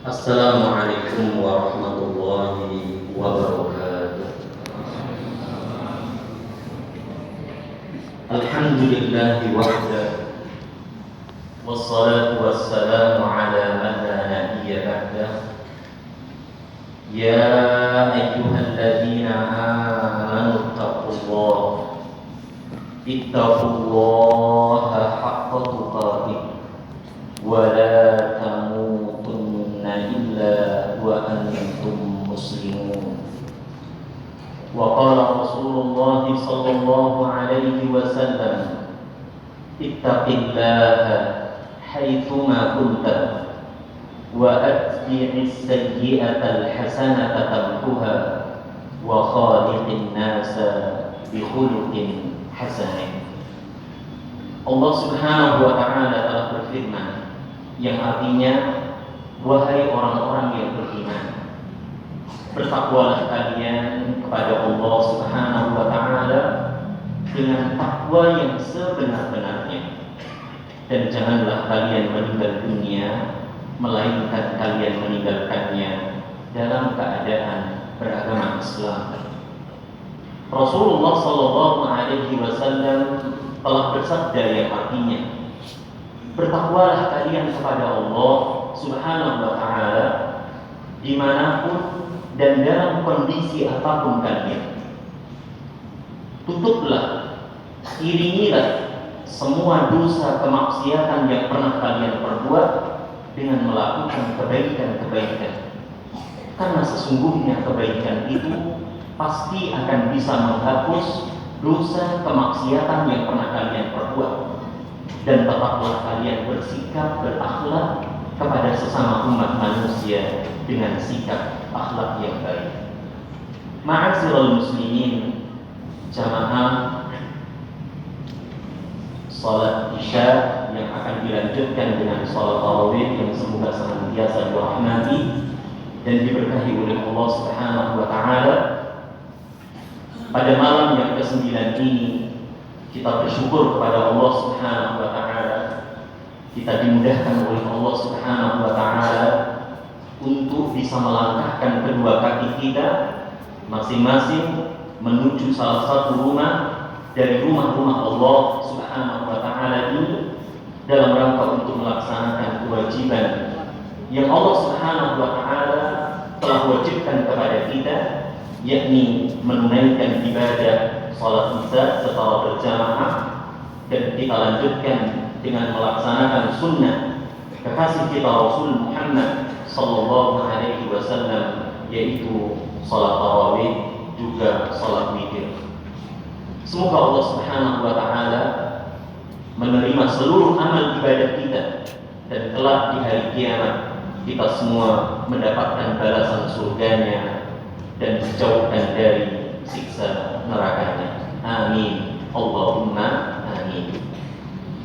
Assalamualaikum warahmatullahi wabarakatuh. Alhamdulillahi wahda, wassalatu wassalamu ala man la nabiyya ba'dah. Ya ayyuhalladzina amanu ittaqullaha haqqa tuqatih wa la tamutunna illa wa antum muslimun. Wa qala Rasulullah sallallahu alaihi wasallam, ittaqillaha haitsuma kunta wa atbi'is sayyi'ata al-hasanata tamhuha wa khaliqin nasa bi khuluqin hasanin. Allah Subhanahu wa taala telah berfirman, yang artinya, wahai orang-orang yang beriman, bertakwalah kalian kepada Allah Subhanahu wa taala dengan takwa yang sebenar-benarnya, dan janganlah kalian meninggal dunia melainkan kalian meninggalkannya dalam keadaan beragama Islam. Rasulullah sallallahu alaihi wasallam telah bersabda yang artinya, bertakwalah kalian kepada Allah Subhanahu wa taala dimanapun dan dalam kondisi apapun kalian. Tutuplah, iringilah semua dosa kemaksiatan yang pernah kalian perbuat dengan melakukan kebaikan-kebaikan, karena sesungguhnya kebaikan itu pasti akan bisa menghapus dosa kemaksiatan yang pernah kalian perbuat. Dan tetaplah kalian bersikap berakhlak kepada sesama umat manusia dengan sikap akhlak yang baik. Ma'asyiral muslimin, jamaah salat Isya yang akan dilanjutkan dengan salat tarawih yang semoga senantiasa dirahmati dan diberkahi oleh Allah Subhanahu wa taala. Pada malam yang ke-9 ini kita bersyukur kepada Allah Subhanahu wa taala. Kita dimudahkan oleh Allah Subhanahu wa taala untuk bisa melangkahkan kedua kaki kita masing-masing menuju salah satu rumah dari rumah-rumah Allah Subhanahu wa taala ini dalam rangka untuk melaksanakan kewajiban yang Allah Subhanahu wa taala telah wajibkan kepada kita, yakni menunaikan ibadah salat Isya secara berjamaah, dan kita lanjutkan dengan melaksanakan sunnah kekasih kita Rasul Muhammad sallallahu alaihi wasallam, yaitu salat tarawih juga salat witir. Semoga Allah Subhanahu wa taala menerima seluruh amal ibadah kita, dan kelak di hari kiamat kita semua mendapatkan balasan surganya dan dijauhkan dari siksa nerakanya. Amin. Allahumma amin.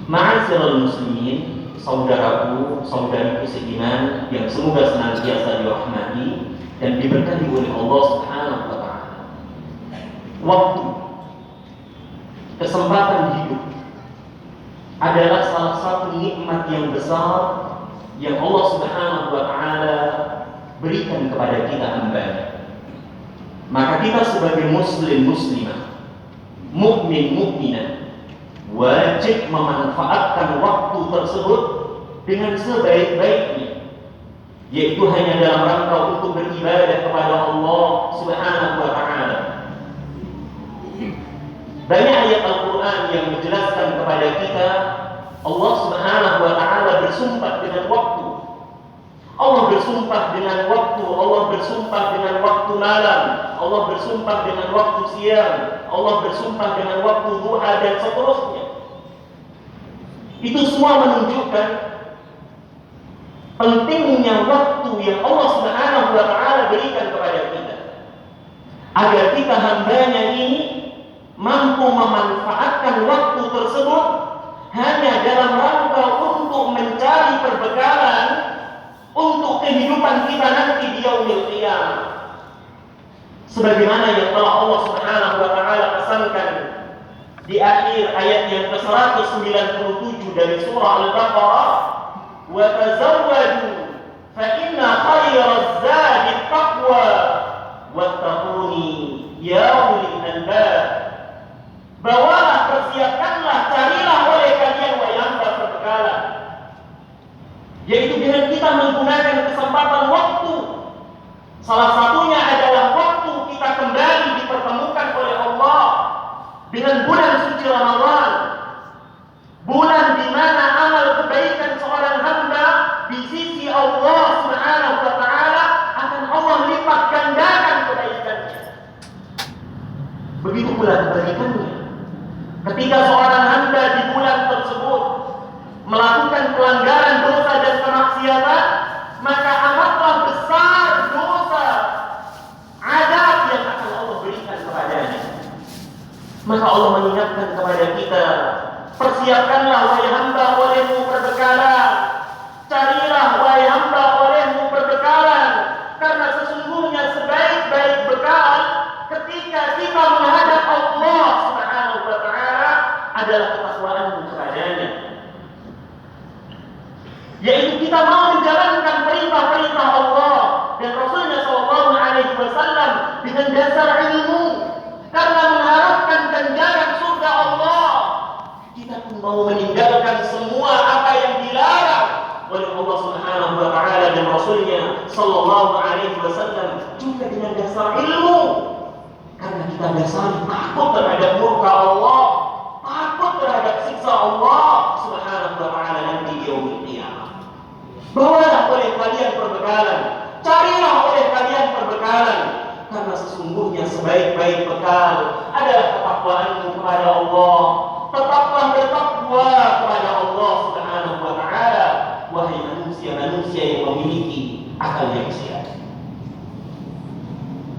Ma'asyiral muslimin, saudaraku, saudariku seiman yang semoga senantiasa dirahmati dan diberkahi oleh Allah Subhanahu wa taala. Waktu, kesempatan hidup adalah salah satu nikmat yang besar yang Allah Subhanahu wa taala berikan kepada kita hamba-Nya. Maka kita sebagai muslim muslimah, mukmin mukminah, wajib memanfaatkan waktu tersebut dengan sebaik-baiknya, yaitu hanya dalam rangka untuk beribadah kepada Allah Subhanahu wa taala. Banyak ayat Al-Quran yang menjelaskan kepada kita Allah Subhanahu wa taala bersumpah dengan waktu. Allah bersumpah dengan waktu, Allah bersumpah dengan waktu malam, Allah bersumpah dengan waktu siang, Allah bersumpah dengan waktu duha dan seterusnya. Itu semua menunjukkan pentingnya waktu yang Allah Subhanahu wa taala berikan kepada kita, agar kita hamba-Nya ini mampu memanfaatkan waktu tersebut hanya dalam rangka untuk mencari perbekalan untuk kehidupan kita nanti di yaumil qiyamah. Sebagaimana yang telah Allah Subhanahu wa taala pesankan di akhir ayat yang ke-197 dari surah Al-Baqarah, wa tazawwadu fa inna yaitu dengan kita menggunakan kesempatan waktu. Salah satunya adalah waktu kita kembali dipertemukan oleh Allah dengan bulan suci Ramadan, bulan di mana amal kebaikan seorang hamba di sisi Allah Subhanahu wa taala akan Allah lipat gandakan kebaikannya. Begitu pula kebalikannya. Ketika seorang hamba di bulan tersebut melakukan pelanggaran dosa dan kemaksiatan, maka amatlah besar dosa azab yang akan Allah berikan kepadanya. Maka Allah mengingatkan kepada kita, persiapkanlah wahai hamba olehmu perbekalan, carilah wahai hamba olehmu perbekalan, karena sesungguhnya sebaik-baik bekal ketika kita menghadap Allah Subhanahu wa taala adalah ketakwaanmu kepadanya. Yaitu kita mau menjalankan perintah-perintah Allah dan Rasulnya Shallallahu Alaihi Wasallam dengan dasar ilmu, karena mengharapkan ganjaran surga Allah. Kita pun mau meninggalkan semua apa yang dilarang oleh Allah Subhanahu Wa Taala dan Rasulnya Shallallahu Alaihi Wasallam juga dengan dasar ilmu, karena kita dasar takut terhadap murka Allah, takut terhadap siksa Allah Subhanahu Wa Taala nanti di yaumil qiyamah. Bawalah oleh kalian perbekalan, carilah oleh kalian perbekalan, karena sesungguhnya sebaik-baik bekal adalah ketakwaanmu kepada Allah. Tetaplah bertakwa kepada Allah Subhanahu wa taala, wahai manusia-manusia yang memiliki akal yang sehat.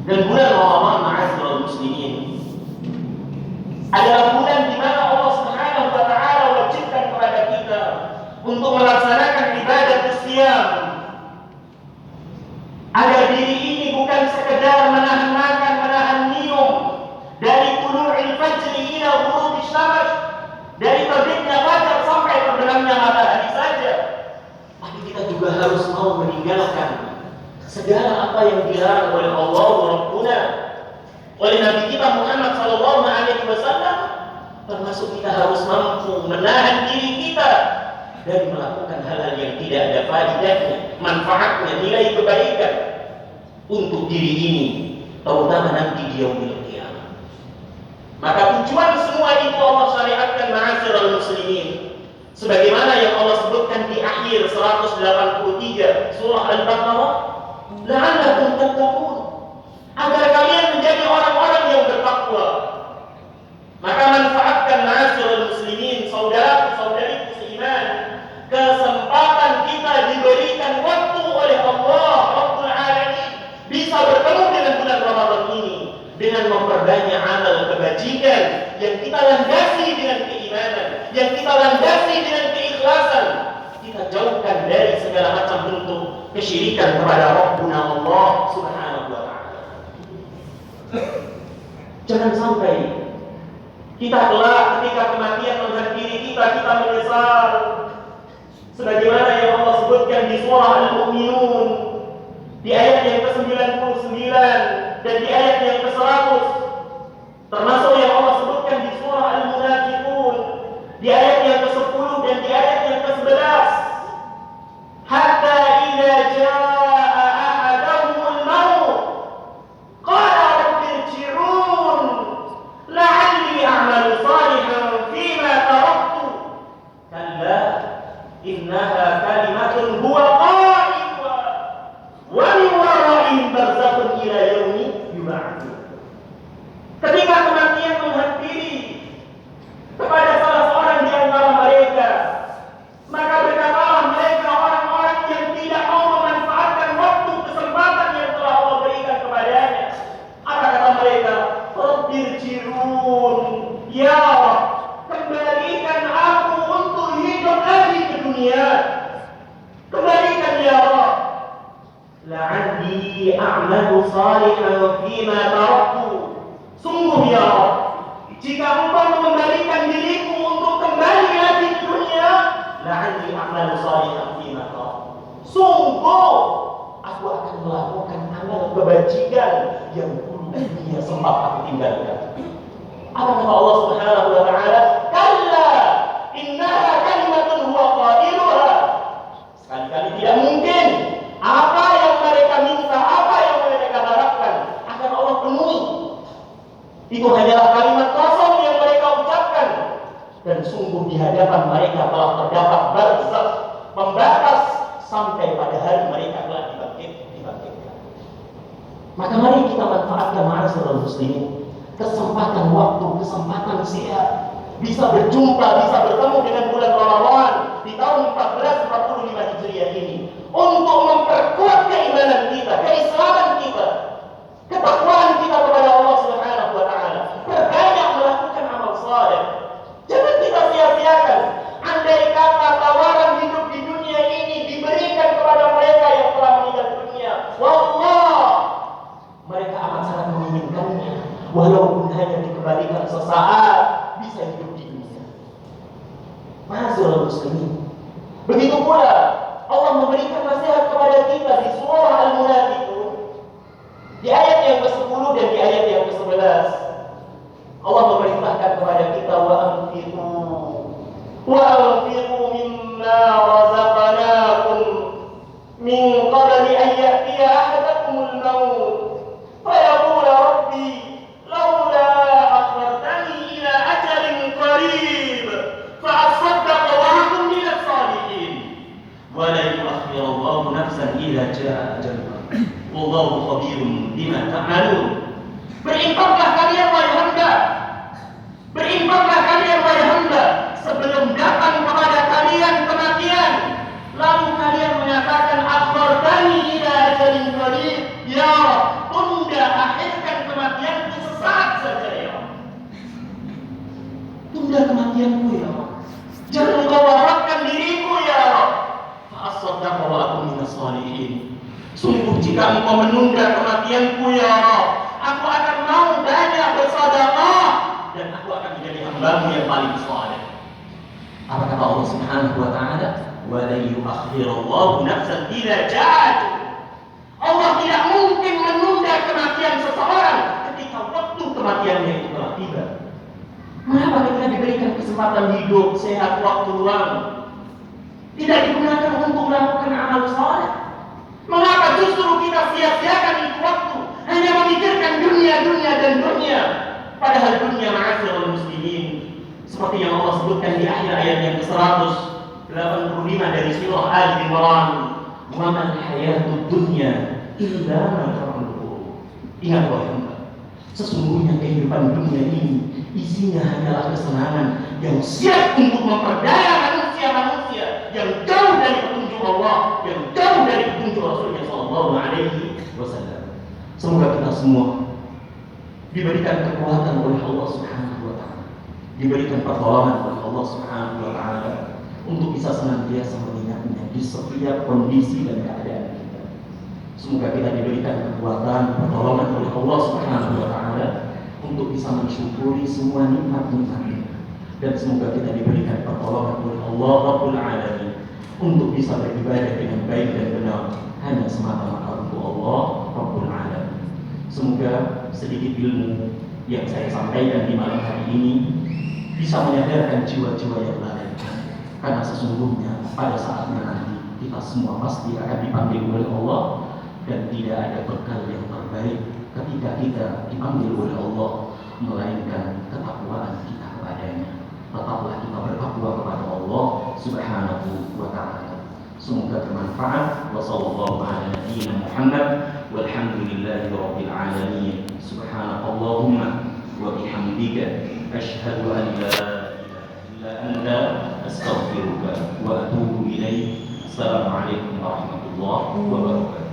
Dan bulan Ramadan, ma'asyiral muslimin, adalah bulan di mana Allah Subhanahu wa taala wajibkan kepada kita untuk melaksanakan ibadah siyam. Agar diri ini bukan sekedar menahan makan, menahan minum dari tulu'il fajri ila ghurubi syams, dari terbitnya fajar sampai terbenamnya matahari saja, tapi kita juga harus mau meninggalkan segala apa yang dilarang oleh Allah Rabbuna, oleh Nabi kita Muhammad sallallahu alaihi wasallam, termasuk kita harus mampu menahan diri kita dari melakukan hal-hal yang tidak ada faedahnya, manfaatnya, nilai kebaikan untuk diri ini, terutama nanti di yaumil qiyamah. Maka tujuan semua itu Allah syariatkan, ma'asyiral muslimin, sebagaimana yang Allah sebutkan di akhir 183 surah Al-Baqarah, la'allakum tattaqun, agar kalian menjadi orang-orang yang bertakwa. Maka manfaatkan, ma'asyiral muslimin, saudara-saudariku seiman, kesempatan kita diberikan waktu oleh Allah Rabbul Alamin bisa bertemu dengan bulan Ramadan ini dengan memperbanyak amal kebajikan yang kita landasi dengan keimanan, yang kita landasi dengan keikhlasan. Kita jauhkan dari segala macam bentuk kesyirikan kepada Rabbuna Allah Subhanahu wa taala. Jangan sampai kita kelak ketika kematian menghampiri kita menyesal. Sebagaimana yang Allah sebutkan di surah Al-Mu'minun di ayat yang ke-99 dan di ayat yang ke-100, termasuk yang Allah sebutkan di surah Al-Munafiqun di ayat yang ke-10 dan di ayat yang ke-11, hatta idza jaa ahadahumul maut qala rabbi irji'un la'alli a'malu salihan fima taraktu kalla innaha kalimatun huwa qailuha wa min wara'ihim barzakhun ila yaumi yub'atsun. Ketika kematian menghampiri kepada salah seorang di antara mereka, maka berkatalah mereka, orang-orang yang tidak mau memanfaatkan waktu kesempatan yang telah Allah berikan kepadanya. Apa kata mereka? Rabbirji'un, ya Rabb, kembalikan aku untuk hidup lagi ke dunia. Kembalikan ya Rabb. La'alli a'malu salihan fima taraktu. Sungguh ya Rabb, jika Engkau mengembalikan diriku untuk kembali lagi ke dunia, la'alli a'malu salihan fima taraktu. Sungguh aku akan melakukan amal kebajikan yang dulu dia sempat aku tinggalkan. Apa kata Allah Subhanahu wa taala? Kalla innaha kalimatun huwa qailuha. Sekali-kali tidak Tidak mungkin apa yang mereka minta, apa yang mereka harapkan akan Allah penuhi. Itu hanyalah kalimat kosong yang mereka ucapkan. Dan sungguh di hadapan mereka telah terdapat barzakh, pembatas sampai pada hari mereka telah dibangkitkan. Maka mari kita manfaatkan ma'asyiral muslimin, kesempatan waktu, kesempatan sehat, bisa berjumpa, bisa bertemu dengan bulan Ramadan di tahun 1445 Hijriah ini untuk memperkuat keimanan kita, keislaman kita, ketakwaan kita kepada Allah Subhanahu wa taala. Perbanyak melakukan amal saleh. Jangan kita sia-siakan. Andai kata tawaran hidup di dunia ini diberikan kepada mereka yang telah meninggal dunia, wallah, mereka akan sangat menginginkannya. Walaupun hanya dikembalikan sesaat, bisa hidup di dunia. Ma'asyiral muslimin. Begitu pula Allah memberikan nasihat kepada kita di surah Al-Munafiqun di ayat yang ke-10 dan di ayat yang ke-11. Allah memerintahkan kepada kita wa anfiqu mimma razaqnakum min qabli an ya'tiya ahadakumul maut فيقول ربي لولا أخرتني إلى أجل قريب فأصدق وأكن من الصالحين ولن يؤخر الله نفسا إذا جاء أجلها والله خبير بما تعملون. Berinfaklah kalian wahai hamba, berinfaklah kalian wahai hamba sebelum datang kepada kalian kematian, lalu kalian mengatakan akhartani ila ajalin qarib, ya tunda akhirkan kematianku sesaat saja ya. Tunda kematianku ya. Jangan engkau wafatkan diriku ya. Fa'asaddaqa wa akun minas shalihin. Sungguh jika engkau menunda kematianku ya, aku akan mau banyak bersedekah dan aku akan menjadi hamba-Mu yang paling saleh. Apa kata Allah Subhanahu wa taala? Wa la yu'akhirullahu nafsan idza ja'at. Allah tidak mungkin menunda kematian seseorang ketika waktu kematiannya itu telah tiba. Mengapa kita diberikan kesempatan hidup, sehat, waktu luang, tidak digunakan untuk melakukan amal saleh? Mengapa justru kita sia-siakan itu waktu hanya memikirkan dunia dan dunia? Padahal dunia ma'asyiral muslimin, seperti yang Allah sebutkan di akhir ayat yang ke-185 dari surah Al-Imran, wa man hayatud dunya illa mata'ul ghurur. Ingat wahai hamba, sesungguhnya kehidupan dunia ini isinya hanyalah kesenangan yang siap untuk memperdaya manusia yang jauh dari petunjuk Allah, yang jauh dari petunjuk Rasulnya sallallahu alaihi wasallam. Semoga kita semua diberikan kekuatan oleh Allah Subhanahu wa taala, diberikan pertolongan oleh Allah Subhanahu wa taala untuk bisa senantiasa mengingatnya di setiap kondisi dan keadaan kita. Semoga kita diberikan kekuatan, pertolongan oleh Allah Subhanahu wa taala untuk bisa mensyukuri semua nikmat-nikmatnya, dan semoga kita diberikan pertolongan oleh Allah Rabbul Alamin untuk bisa beribadah dengan baik dan benar hanya semata-mata untuk Allah Rabbul Alamin. Semoga sedikit ilmu yang saya sampaikan di malam hari ini bisa menyadarkan jiwa-jiwa yang lalai, karena sesungguhnya pada saatnya nanti kita semua pasti akan dipanggil oleh Allah, dan tidak ada bekal yang terbaik ketika kita dipanggil oleh Allah melainkan ketakwaan kita kepadanya. Tetaplah kita bertakwa kepada Allah Subhanahu wa taala. Semoga bermanfaat. Wassallallahu ala nabiyyina Muhammad walhamdulillahi rabbil alamin. Subhanakallahumma wa bihamdika asyhadu an la ilaha illa anta astaghfiruka wa atubu ilaik. Assalamualaikum warahmatullahi wabarakatuh.